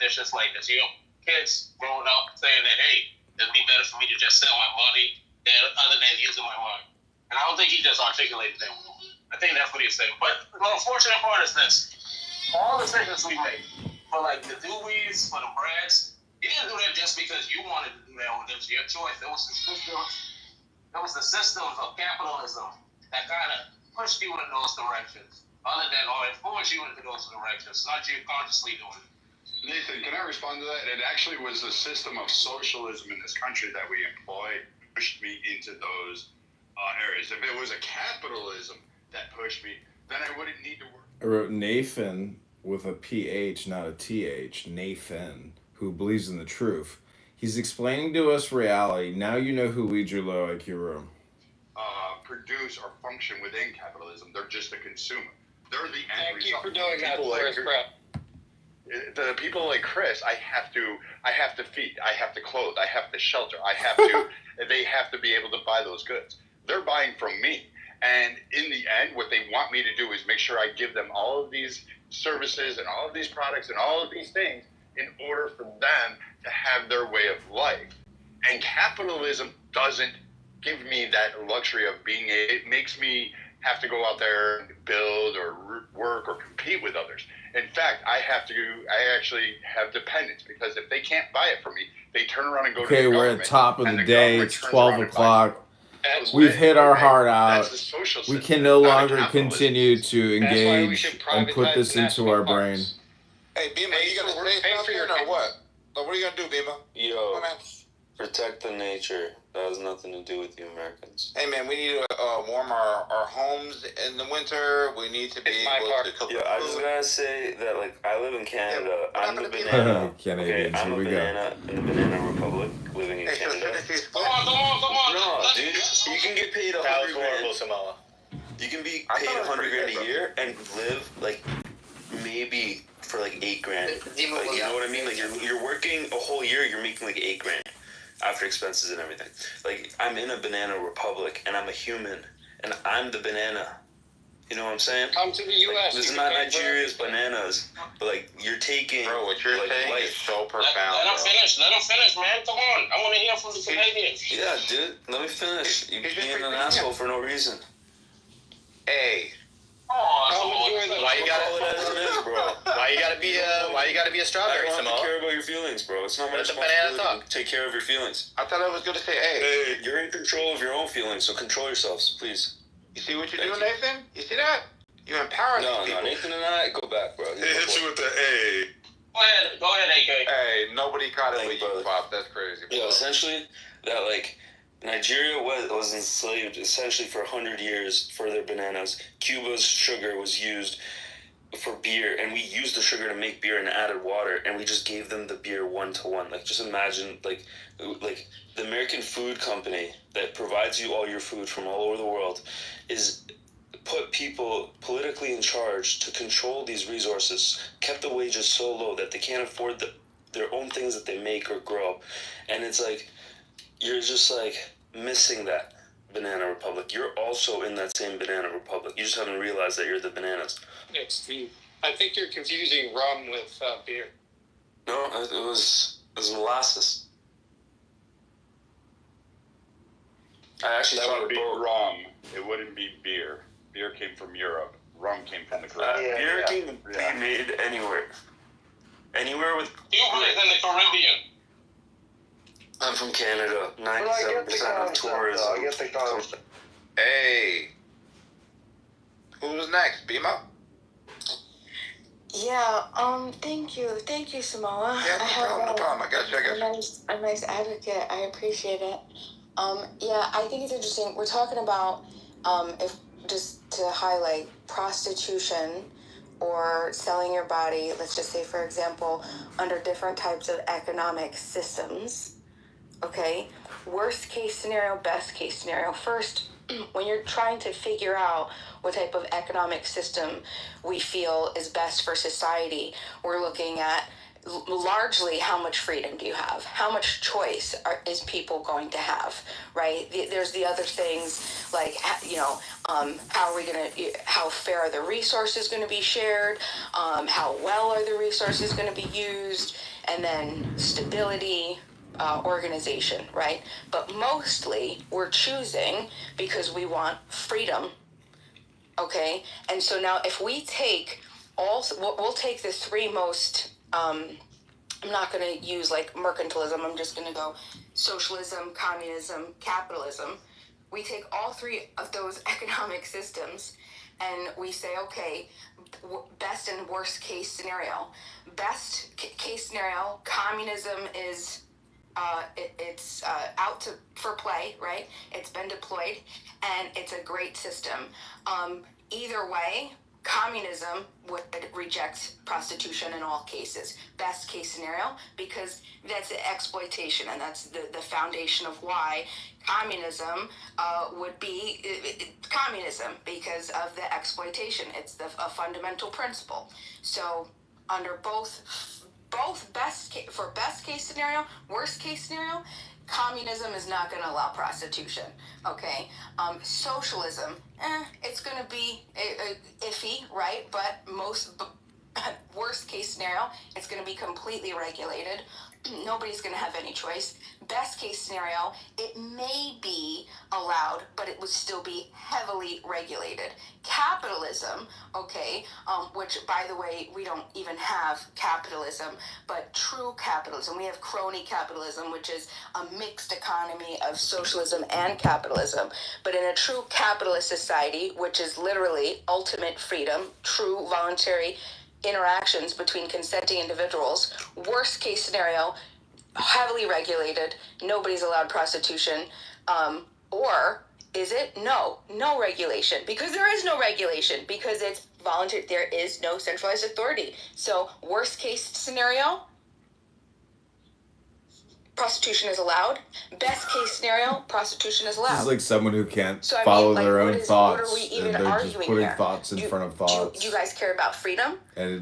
it's just like this. You know, kids growing up saying that, hey, it'd be better for me to just sell my body other than using my mind. And I don't think he just articulated that. I think that's what he's saying. But the unfortunate part is this. All the decisions we make, for like the Deweys, for the Brads, you didn't do that just because you wanted to do that. It was your choice. It was the systems of capitalism that kind of pushed you in those directions. Other than, or influence you into those directions, not you consciously doing it. Nathan, can I respond to that? It actually was the system of socialism in this country that we employed pushed me into those areas. If it was a capitalism that pushed me, then I wouldn't need to work. I wrote Nathan with a PH, not a TH. Nathan, who believes in the truth. He's explaining to us reality. Now you know who leads your low IQ room. Produce or function within capitalism. They're just a consumer. They're the end Thank result. you for doing that for us, bro. The people like Chris, I have to feed, I have to clothe, I have to shelter, they have to be able to buy those goods. They're buying from me. And in the end, what they want me to do is make sure I give them all of these services and all of these products and all of these things in order for them to have their way of life. And capitalism doesn't give me that luxury of it makes me have to go out there and build or work or compete with others. In fact, I actually have dependents because if they can't buy it from me, they turn around and go to the government. Okay, we're at top of the day. It's 12 o'clock. o'clock. We've hit our heart out. We can no longer continue to engage and put this into our brain. Hey, Bima, you gonna say something or what? What are you gonna do, Bima? Yo, protect the nature. That has nothing to do with you Americans. Hey, man, we need to warm our homes in the winter. We need to be able to cook. Yeah, I just gotta say that, like, I live in Canada. I'm the banana. Canadians, I'm a banana in the Banana Republic, living in Canada. Come on. No, dude, you can get paid $100 grand. Samoa. You can be paid $100 grand a year and live like maybe for like $8 grand. Like, you know what I mean? Like you're working a whole year, you're making like $8 grand after expenses and everything. Like, I'm in a banana republic and I'm a human and I'm the banana. You know what I'm saying? Come to the U.S. Like, this is not Nigeria's bananas, but like you're taking. Bro, what you're saying life. is so profound. Let him finish, man. Come on. I want to hear from the Canadians. Yeah, dude. Let me finish. You're being an asshole for no reason. Hey. Why you gotta be a strawberry, I don't Samoa? care about your feelings, bro. It's not my Let the banana responsibility talk. to take care of your feelings. I thought I was going to say, hey. Hey, you're in control of your own feelings, so control yourselves, please. You see what you're doing, Nathan? You see that? You empower these people. No, Nathan and I, go back, bro. He hit you with the A. Go ahead, AK. Hey, nobody caught it with you, brother. Pop. That's crazy. Yeah, essentially, that, like, Nigeria was enslaved essentially for 100 years for their bananas. Cuba's sugar was used for beer, and we used the sugar to make beer and added water, and we just gave them the beer 1-to-1. Like, just imagine, like the American Food Company that provides you all your food from all over the world is put people politically in charge to control these resources, kept the wages so low that they can't afford their own things that they make or grow. And it's like, you're just like missing that banana republic. You're also in that same banana republic. You just haven't realized that you're the bananas. I think you're confusing rum with beer. No, it was molasses. I actually That thought would be both. rum. It wouldn't be beer. Beer came from Europe. Rum came from the Caribbean. Beer can be made anywhere. Anywhere with. Cuba is in the Caribbean. I'm from Canada. 97% of tourism. I get the concept. Hey. Who's next? Bima? Yeah, thank you, Samoa. Yeah, no problem. I got you. A nice advocate. I appreciate it. Yeah, I think it's interesting. We're talking about, if just to highlight prostitution or selling your body, let's just say, for example, under different types of economic systems, okay? Worst case scenario, best case scenario. First, when you're trying to figure out what type of economic system we feel is best for society, we're looking at largely how much freedom do you have? How much choice is people going to have, right? There's the other things like, how are we going to, how fair are the resources going to be shared? How well are the resources going to be used? and then stability, organization, right? But mostly we're choosing because we want freedom. Okay, and so now if we take we'll take the three most, I'm not going to use like mercantilism, I'm just going to go socialism, communism, capitalism. We take all three of those economic systems and we say, okay, best and worst case scenario. Best case scenario, communism is it's out for play, right? It's been deployed, and it's a great system. Either way, communism would reject prostitution in all cases. Best case scenario, because that's exploitation, and that's the foundation of why communism would be communism, because of the exploitation. It's a fundamental principle. So under both best case scenario, worst case scenario, communism is not going to allow prostitution. Okay, socialism, it's going to be iffy, right? But worst case scenario, it's going to be completely regulated. Nobody's going to have any choice. Best case scenario, it may be allowed, but it would still be heavily regulated. Capitalism, okay, which, by the way, we don't even have capitalism, but true capitalism. We have crony capitalism, which is a mixed economy of socialism and capitalism. But in a true capitalist society, which is literally ultimate freedom, true voluntary interactions between consenting individuals, worst case scenario, heavily regulated, nobody's allowed prostitution, or is it? No regulation, because there is no regulation, because it's voluntary, there is no centralized authority. So worst case scenario, prostitution is allowed. Best case scenario, prostitution is allowed. This is like someone who can't follow their own thoughts, what are we even and they're just putting here? thoughts in front of thoughts. Do you guys care about freedom?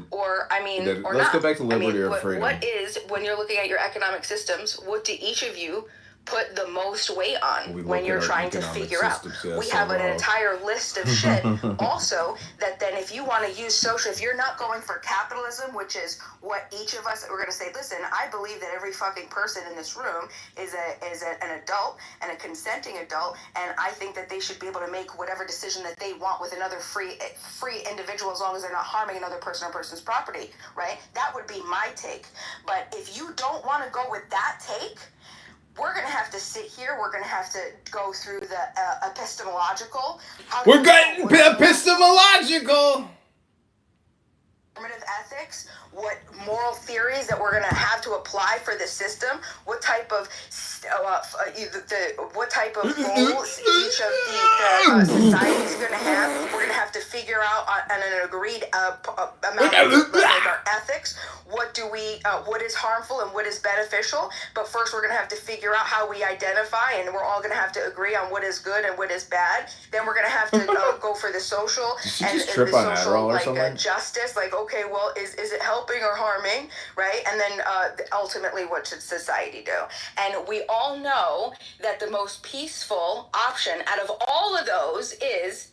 Or let's not? go back to liberty or freedom. What is, when you're looking at your economic systems, what do each of you put the most weight on when you're trying to figure out? We have an entire list of shit also, that then if you want to use social, if you're not going for capitalism, which is what each of us, we're going to say, listen, I believe that every fucking person in this room is an adult and a consenting adult, and I think that they should be able to make whatever decision that they want with another free individual, as long as they're not harming another person or person's property, right? That would be my take. But if you don't want to go with that take, we're going to have to sit here. We're going to have to go through the epistemological. We're getting epistemological. Normative ethics, what moral theories that we're going to have to apply for the system, what type of what type of roles each of the society is going to have. We're going to have to figure out on an agreed amount of like our ethics. What is harmful and what is beneficial. But first, we're going to have to figure out how we identify, and we're all going to have to agree on what is good and what is bad. Then we're going to have to go for the social and the social like justice. Like, okay, well, is it helping or harming, right? And then ultimately, what should society do? And we all know that the most peaceful option out of all of those is,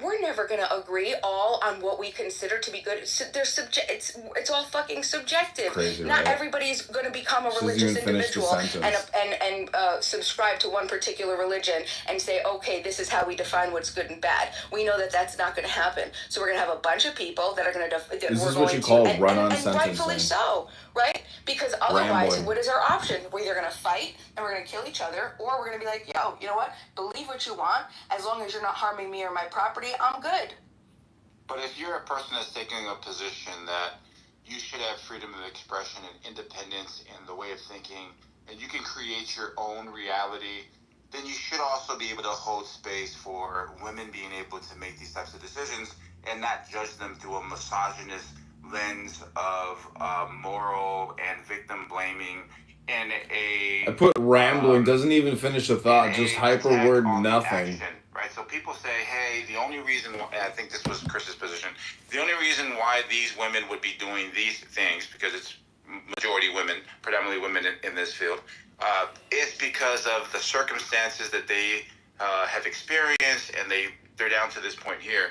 we're never going to agree all on what we consider to be good. It's all fucking subjective. Crazy, Not right? everybody's going to become a religious individual and subscribe to one particular religion and say, okay, this is how we define what's good and bad. We know that that's not going to happen. So we're going to have a bunch of people that are going to this is what you call run-on sentencing. And rightfully so, right? Because otherwise, what is our option? We're either going to fight and we're going to kill each other, or we're going to be like, yo, you know what? Believe what you want. As long as you're not harming me or my property, I'm good. But if you're a person that's taking a position that you should have freedom of expression and independence in the way of thinking, and you can create your own reality, then you should also be able to hold space for women being able to make these types of decisions and not judge them through a misogynist lens of moral and victim blaming and I put rambling, doesn't even finish a thought, just hyper word nothing. Action, right? So people say, hey, the only reason, and I think this was Chris's position, the only reason why these women would be doing these things, because it's majority women, predominantly women in this field, is because of the circumstances that they have experienced, and they're down to this point here.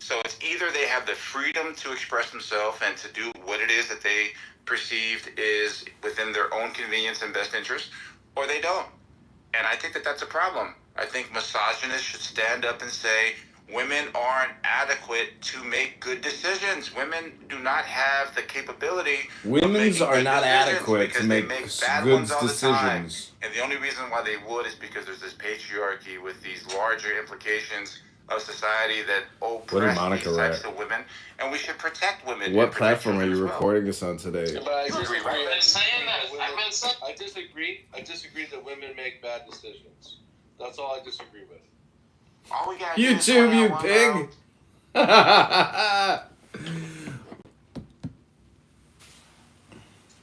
So it's either they have the freedom to express themselves and to do what it is that they perceived is within their own convenience and best interest, or they don't. And I think that that's a problem. I think misogynists should stand up and say, women aren't adequate to make good decisions. Women do not have the capability. Women's are not adequate to make bad good ones all the time. decisions. And the only reason why they would is because there's this patriarchy with these larger implications of society that oppress these types of women, and we should protect women. What platform are you recording this on today? But I disagree. I've been saying that. I've been saying. I disagree. I disagree that women make bad decisions. That's all I disagree with. All we got YouTube, you pig! I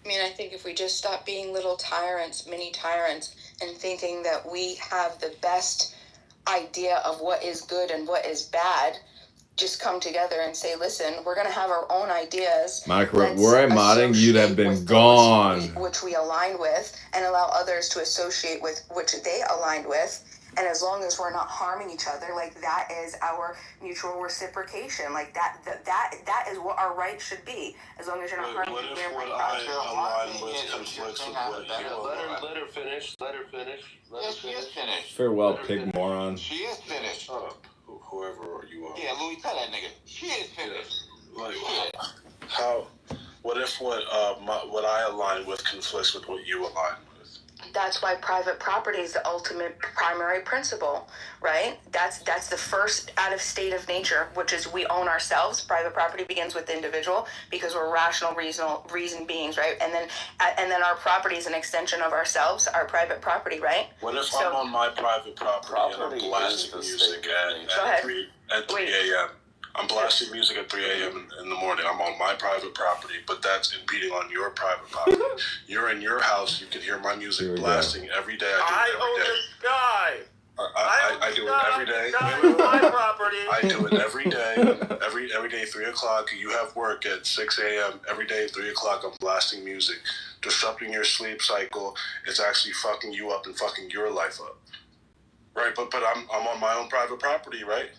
mean, I think if we just stop being little tyrants, mini tyrants, and thinking that we have the best idea of what is good and what is bad, just come together and say, listen, we're going to have our own ideas. Monica, were I modding, you'd have been gone. Which we align with, and allow others to associate with which they aligned with. And as long as we're not harming each other, like, that is our mutual reciprocation. Like, that is what our right should be. As long as you're not harming What if me. what I align with conflicts with what you align? Let her finish. Yes, she is finished. Farewell, pig moron. She is finished. Whoever you are. Yeah, Louis, tell that nigga. She is finished. Like, how? What if what I align with conflicts with what you align with? That's why private property is the ultimate primary principle, right? That's the first out of state of nature, which is we own ourselves. Private property begins with the individual because we're rational, reason beings, right? And then our property is an extension of ourselves, our private property, right? What if I'm on my private property and I'm blasting music at 3 a.m.? I'm blasting music at 3 a.m. in the morning. I'm on my private property, but that's impeding on your private property. You're in your house. You can hear my music blasting every day. I do it every day. I do it every day. Every day, 3 o'clock. You have work at 6 a.m. Every day, 3 o'clock, I'm blasting music. Disrupting your sleep cycle. It's actually fucking you up and fucking your life up. Right, but I'm on my own private property, right?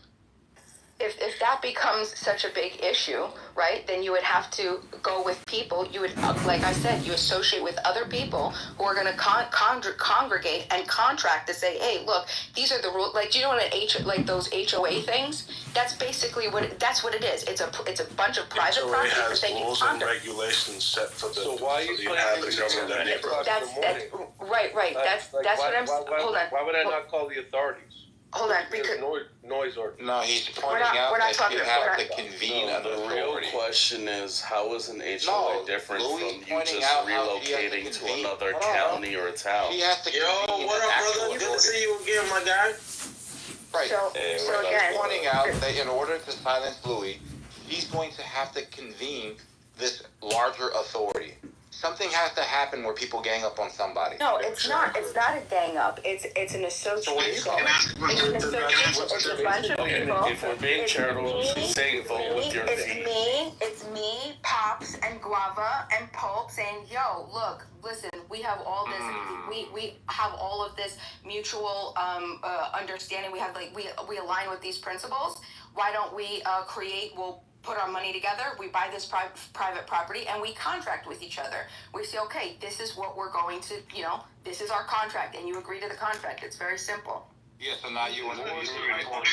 If that becomes such a big issue, right, then you would have to go with people. You would, like I said, you associate with other people who are going to congregate and contract to say, hey, look, these are the rules. Like, do you know what like those HOA things? That's basically what it is. It's a bunch of private property has rules and regulations set for the inhabitants of that neighborhood. That's right. That's what I'm. Hold on. Why would I not call the authorities? Hold on, because noise ordinance. No, he's pointing out that you have to convene an The authority. real question is, how is an HOA different from you just relocating to another county or a town? He has to convene What up, brother? Good to see you again, my guy. Right. So again, Pointing out that in order to silence Louis, he's going to have to convene this larger authority. Something has to happen where people gang up on somebody. no, it's not. It's not a gang up. It's an association. It's an association. It's a bunch of people. If we're being charitable, she's saying vote with your feet. It's me, Pops, and Guava, and Pulp saying, yo, look, listen, we have all this, we have all of this mutual understanding. We have, like, we align with these principles. Why don't we we'll put our money together, we buy this private property, and we contract with each other. We say, okay, this is what we're going to, this is our contract, and you agree to the contract. It's very simple. Yeah, so now you want to use the right one.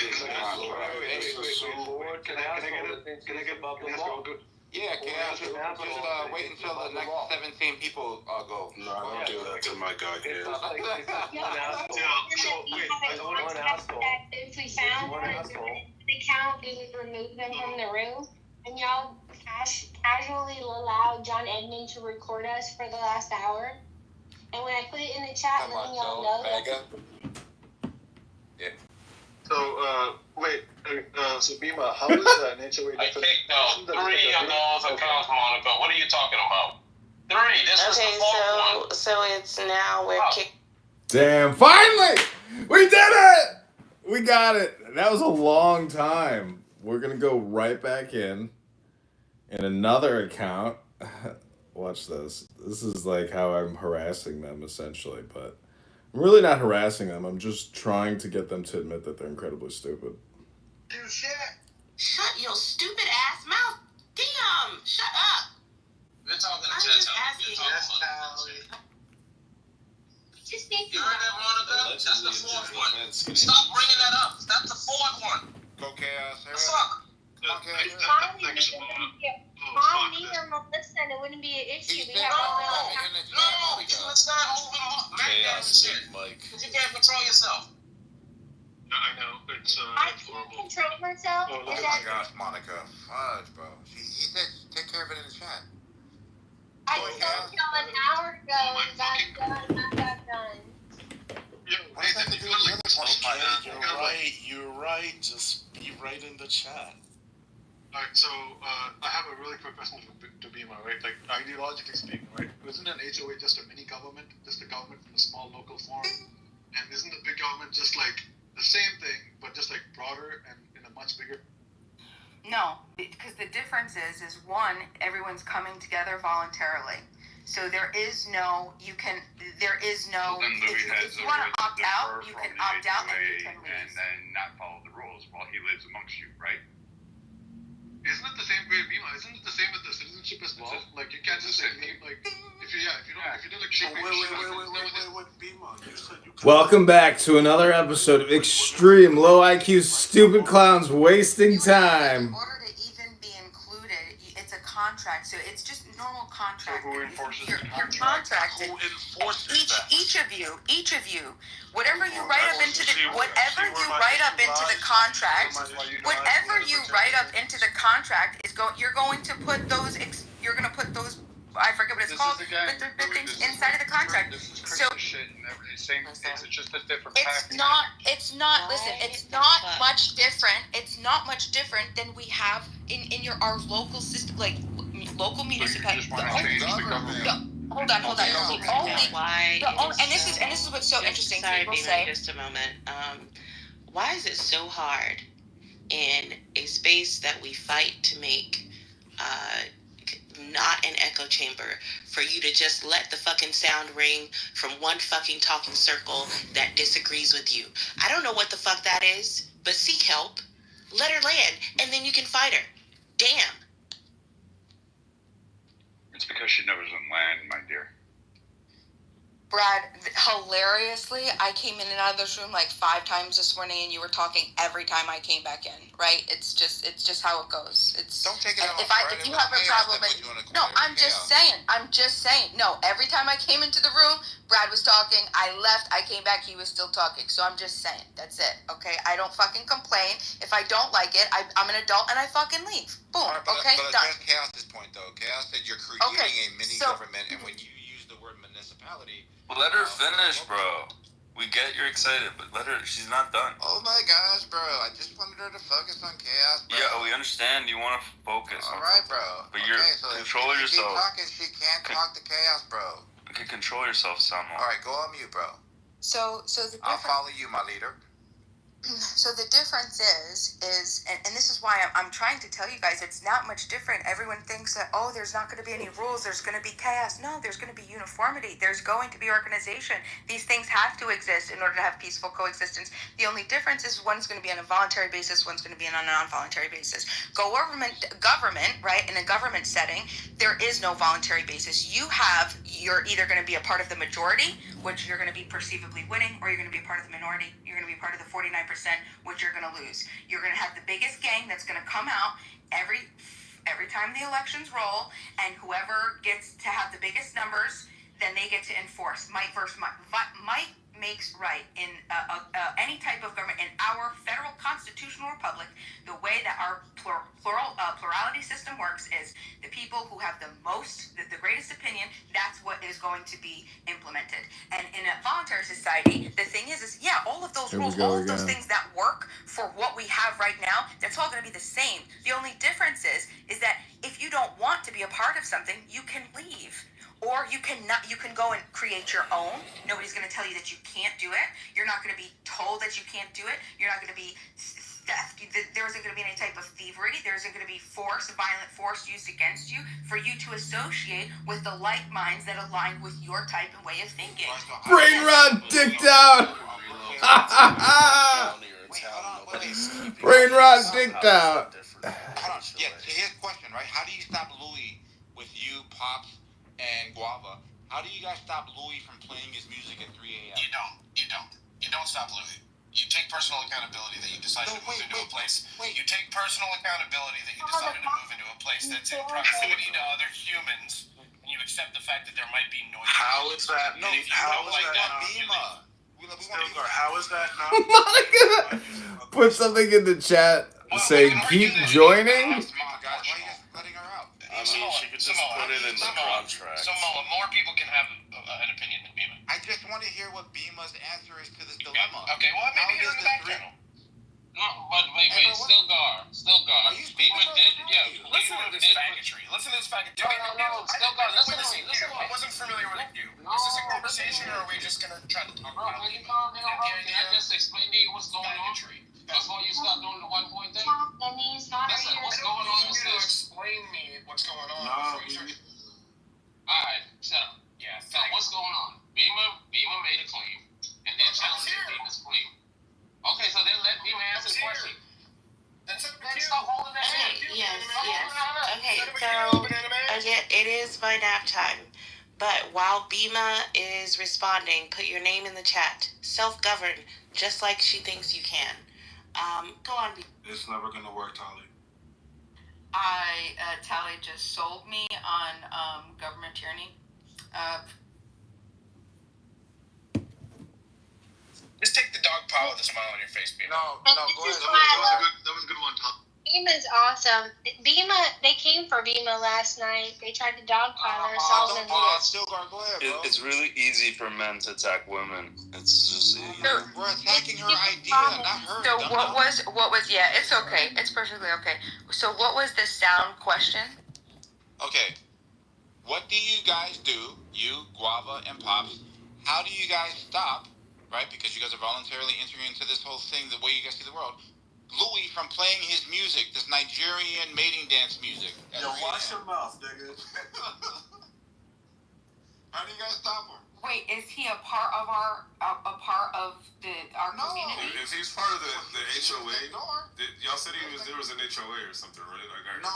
Can I get about the law? Yeah, just wait until the next 17 people go. No, I don't do that to my guy here. If we found the count, we would remove them from the room, and y'all casually allowed John Edmond to record us for the last hour. And when I put it in the chat, letting y'all know that. Yeah. So, wait, so Bima, how is an HOA different? I kicked 3 of those accounts, Monica. What are you talking about? 3. This was the 4th one. So it's now we're kicked. Damn, finally! We did it! We got it. That was a long time. We're going to go right back in another account. Watch this. This is like how I'm harassing them, essentially, but I'm really not harassing them. I'm just trying to get them to admit that they're incredibly stupid. Shut your stupid ass mouth. Damn, shut up. We're talking to I'm just asking. Stacey. You heard that, Monica? That's the fourth one. Stop bringing that up. That's the fourth one. Go Chaos. The fuck? Mom, me, or Melissa, and it wouldn't be an issue. We have all No, let's not moving back shit. Because you can't control yourself. I know. It's I can't horrible. control myself. Oh, Oh my gosh, Monica. Fudge, bro. He said take care of it in the chat. I told y'all an hour ago and got done. What does that have to do with the other point? You're right. Just be right in the chat. Alright, so I have a really quick question to Bima, right? Like, ideologically speaking, right? Isn't an HOA just a mini government? Just a government from a small local form? And isn't the big government just like the same thing, but just like broader and in a much bigger? No, because the difference is one, everyone's coming together voluntarily. So there is no, if you want to opt out, you can opt out and you can leave. And then not follow the rules while he lives amongst you, right? Isn't it the same way, Bima? Isn't it the same with the citizenship as well? Like, you can't just say, like, if you don't like Wait, Bima, you said you could. Welcome back to another episode of Extreme Low IQ Stupid Clowns Wasting Time. In order to even be included, it's a contract, so it's just normal contract. So who enforces You're the contract? contracted. Who enforces that? Each of you, whatever you write up into the contract, you're going to put those. You're going to put those. I forget what it's called, but the things inside of the contract. This is So shit and everything. Same. It's just a different it's package. not. Listen, it's not much different. It's not much different than we have in our local system, like local municipalities. Hold on. And this is what's so interesting. Sorry, People Bima, say, just a moment. Why is it so hard in a space that we fight to make not an echo chamber for you to just let the fucking sound ring from one fucking talking circle that disagrees with you? I don't know what the fuck that is, but seek help. Let her land, and then you can fight her. Damn. It's because she knows on land, my dear. Brad, hilariously, I came in and out of this room like 5 times this morning, and you were talking every time I came back in. Right? It's just how it goes. Don't take it out. If you have a problem, I'm just saying. No, every time I came into the room, Brad was talking. I left. I came back. He was still talking. So I'm just saying. That's it. Okay? I don't fucking complain. If I don't like it, I'm an adult and I fucking leave. Boom. Okay? But Done. address Chaos's point though. Chaos said you're creating a mini government, and when you use the word municipality. Let her finish, bro. We get you're excited, but let her. She's not done. Oh my gosh, bro! I just wanted her to focus on Chaos, bro. Yeah, we understand. You want to focus. All right, bro. But you're control yourself. Keep talking. She can't talk to Chaos, bro. You can control yourself somehow. All right, go on mute, bro. So I'll follow you, my leader. So the difference is, and this is why I'm trying to tell you guys, it's not much different. Everyone thinks that, oh, there's not going to be any rules, there's going to be chaos. No, there's going to be uniformity. There's going to be organization. These things have to exist in order to have peaceful coexistence. The only difference is one's going to be on a voluntary basis, one's going to be on a non-voluntary basis. Government, right, in a government setting, there is no voluntary basis. You're either going to be a part of the majority, which you're going to be perceivably winning, or you're going to be a part of the minority. You're going to be part of the 49%, which you're going to lose. You're going to have the biggest gang that's going to come out every time the elections roll, and whoever gets to have the biggest numbers, then they get to enforce. Might versus might. Might makes right in any type of government. In our federal constitutional republic, the way that our plurality system works is the people who have the greatest opinion, that's what is going to be implemented. And in a voluntary society, the thing is all of those rules, all of those things that work for what we have right now, that's all going to be the same. The only difference is that if you don't want to be a part of something, you can leave. Or you can go and create your own. Nobody's going to tell you that you can't do it. You're not going to be told that you can't do it. You're not going to be theft. There isn't going to be any type of thievery. There isn't going to be violent force used against you for you to associate with the like minds that align with your type and way of thinking. Brain rot dicked out. Brain rot dicked out. Yeah, so here's a question, right? How do you stop Louis with you, Pops, and Guava? How do you guys stop Louis from playing his music at 3 a.m.? You don't stop Louis. You take personal accountability that you decided to move into a place. You take personal accountability that you decided to move into a place that's in proximity to other humans, and you accept the fact that there might be noise. How is that? No, How is like that? Bima. How is that not? Monica put something in the chat saying keep joining. Come on, guys. Why are you guys letting her out? I mean, she could just put it in the contract. Samoa, more people can have an opinion than Bima. I just want to hear what Bima's answer is to this dilemma. Okay, well, maybe here's the back channel. No, but wait, still Gar. Are you speaking Bima about did, it? Listen to this faggotry. Listen to this faggotry. No, still Gar. Listen to me. I wasn't familiar with you. No, Is this a conversation, or are we just gonna try to talk Bro, about when you Bima? calm down, I just explained to you what's going on before you start doing the 1 point thing. That means not Listen, here. what's going on is You to this. explain me what's going on. No, before you Alright, shut up. Yeah. So what's going on? Bima made a claim, and then challenged Bima's claim. Okay, so then let Bima answer the question. Then stop holding that hand. Yes. Okay, so again, it is my nap time. But while Bima is responding, put your name in the chat. Self-govern, just like she thinks you can. Go on, Bima. It's never gonna work, Tali. Tally just sold me on government tyranny. Just take the dog paw with a smile on your face, Bima. No, go ahead. That was a good one, Tom. Bima's awesome. They came for Bima last night. They tried to dogpile her. Don't do that. Still, go ahead, bro. It's really easy for men to attack women. It's just We're attacking her idea, not her. So what was yeah, it's okay. It's perfectly okay. So what was the sound question? Okay. What do you guys do, you, Guava, and Pops? How do you guys stop, right? Because you guys are voluntarily entering into this whole thing, the way you guys see the world. Louis from playing his music, this Nigerian mating dance music. Yo, watch your mouth, nigga. How do you guys stop her? Wait, is he a part of our community? If he's part of the HOA, y'all said there was an HOA or something, right? No,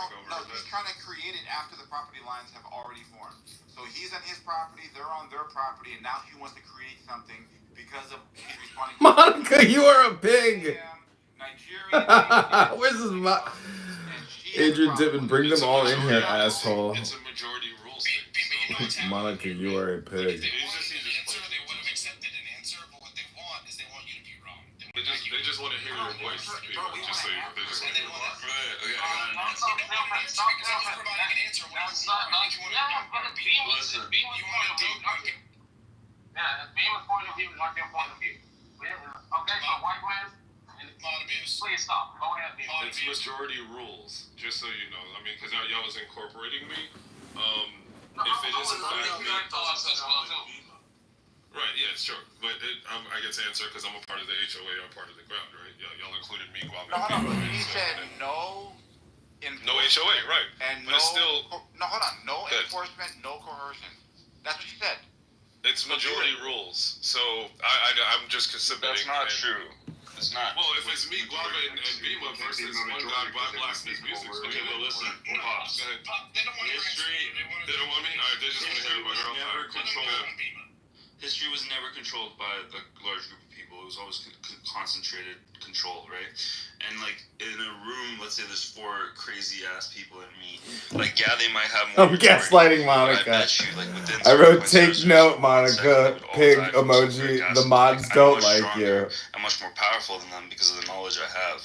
he's trying to create it after the property lines have already formed. So he's on his property, they're on their property, and now he wants to create something because of he's responding. Monica, you are a pig. Nigeria. Where's this Adrian Dippin, bring them all in here, asshole. It's a majority rules thing. Monica, you are a pig. They would have accepted an answer, but what they want is they want you to be wrong. They just want to hear your voice. Just so they just want to hear your voice. They want an answer because I'm not providing an answer. Listen. Yeah, Bima's point of view is not their point of view. Okay, so white man, please stop. Go ahead, Bima. It's majority rules, just so you know. I mean, because y'all was incorporating me. If it is in fact me. Right, yeah, sure. But I get to answer because I'm a part of the HOA, I'm part of the ground, right? Y'all included me, Guava. No, he said no. No HOA, right? And but it's still. No, hold on. No enforcement, no coercion. That's what you said. It's majority rules, so I'm just submitting. That's not true. It's not. Well, if it's me, Guava, and Bima versus one guy blasting his music, so okay, well, listen, Pops. History. They don't want me. Alright, they just want to hear about it. Never controlled. History was never controlled by a large group of people. It was always concentrated control, right? And like in a room, let's say there's 4 crazy ass people and me. Like, yeah, they might have more. I'm gaslighting Monica. I wrote take note, Monica. Pig emoji. The mods don't like you. I'm much more powerful than them because of the knowledge I have.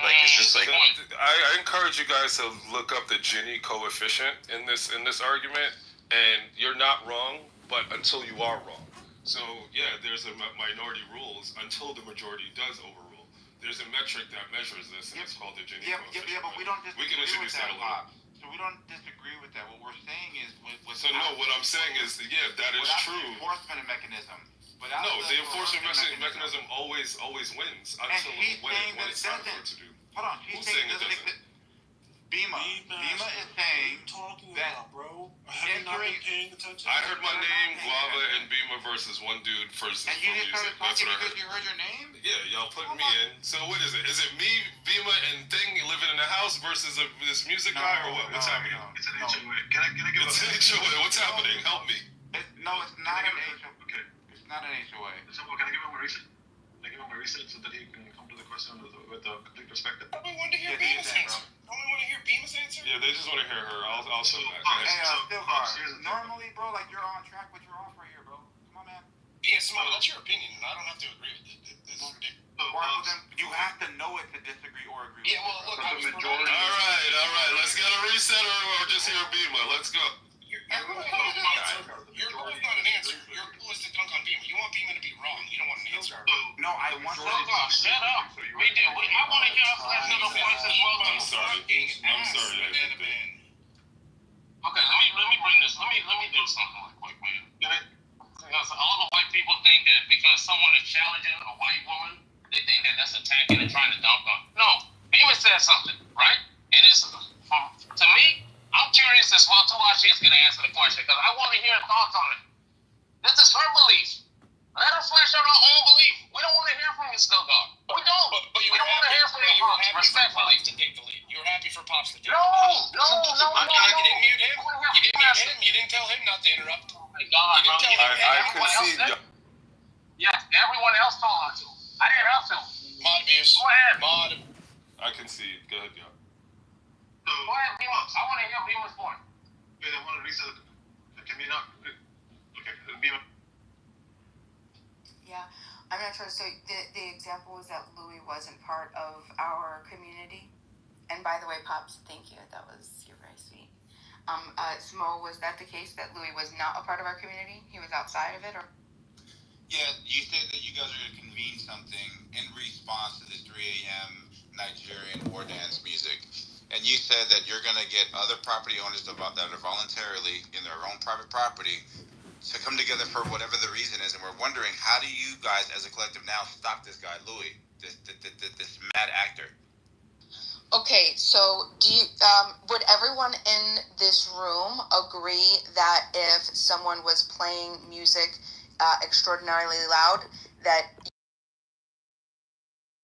Like, it's just like I encourage you guys to look up the Gini coefficient in this argument, and you're not wrong, but until you are wrong. So yeah, there's a minority rules until the majority does overrule. There's a metric that measures this, and it's called the Gini coefficient. Yeah, but we don't disagree with that, Bob. So we don't disagree with that. What we're saying is, what I'm saying is, yeah, that is true. The enforcement mechanism. No, the enforcement mechanism always wins until when it's time for it to do. Hold on, she's saying it doesn't exist. Bima is saying that, bro. I heard my name, Guava, and Bima versus one dude versus. And you just started talking because you heard your name? Yeah, y'all put me in. So what is it? Is it me, Bima, and Thing living in a house versus this music guy, or what? What's happening? It's an HOA. Can I give It's an HOA. What's happening? Help me. No, it's not an HOA. Okay. It's not an HOA. So can I give him a reason? Can I give him a reason so that he can come to the question with a complete perspective? Nobody wanted to hear Beamer's answer. Nobody want to hear Beamer's answer? Yeah, they just want to hear her. I'll show that. Normally, bro, like you're on track with your offer here, bro. Come on, man. Yeah, Simone, that's your opinion, and I don't have to agree with it. It's ridiculous. You have to know it to disagree or agree. Yeah, well, look, I was All right. Let's get a reset or just hear Beamer. Let's go. You're both not an answer. Your goal is not an answer. Your goal is to dunk on Beamer. You want Beamer to be wrong. You don't want an answer. No, I want to. Shut up. I want to hear another voice as well. I'm sorry. Okay, let me bring this. Let me do something real quick, man. Because all the white people think that because someone is challenging a white woman, they think that that's attacking and trying to dunk on. No, Beamer said something, right? And it's to me, I'm curious as well to why she's going to answer the question because I want to hear her thoughts on it. This is her belief. Let her flesh out her own belief. We don't want to hear from you, Stilgar. We don't. But we don't want to hear from you, Pops, respectfully. To take the lead. You were happy for Pops to take No. You didn't mute him. You didn't mute him. You didn't tell him not to interrupt. Oh my God, bro. I concede. Yes, everyone else told her to. I didn't have to. Mod abuse. Go ahead. Mod. I concede. Go ahead, yo. Go ahead, Beamer. I want to hear Beamer's point. Wait, I want to reset. Can we not? Okay, Beamer. Yeah, I'm not sure. So the example was that Louis wasn't part of our community. And by the way, Pops, thank you. You're very sweet. Smo, was that the case that Louis was not a part of our community? He was outside of it, or? Yeah, you said that you guys are going to convene something in response to this 3 a.m. Nigerian war dance music. And you said that you're going to get other property owners that are voluntarily in their own private property to come together for whatever the reason is. And we're wondering, how do you guys as a collective now stop this guy, Louis, this mad actor? Okay, so would everyone in this room agree that if someone was playing music extraordinarily loud, that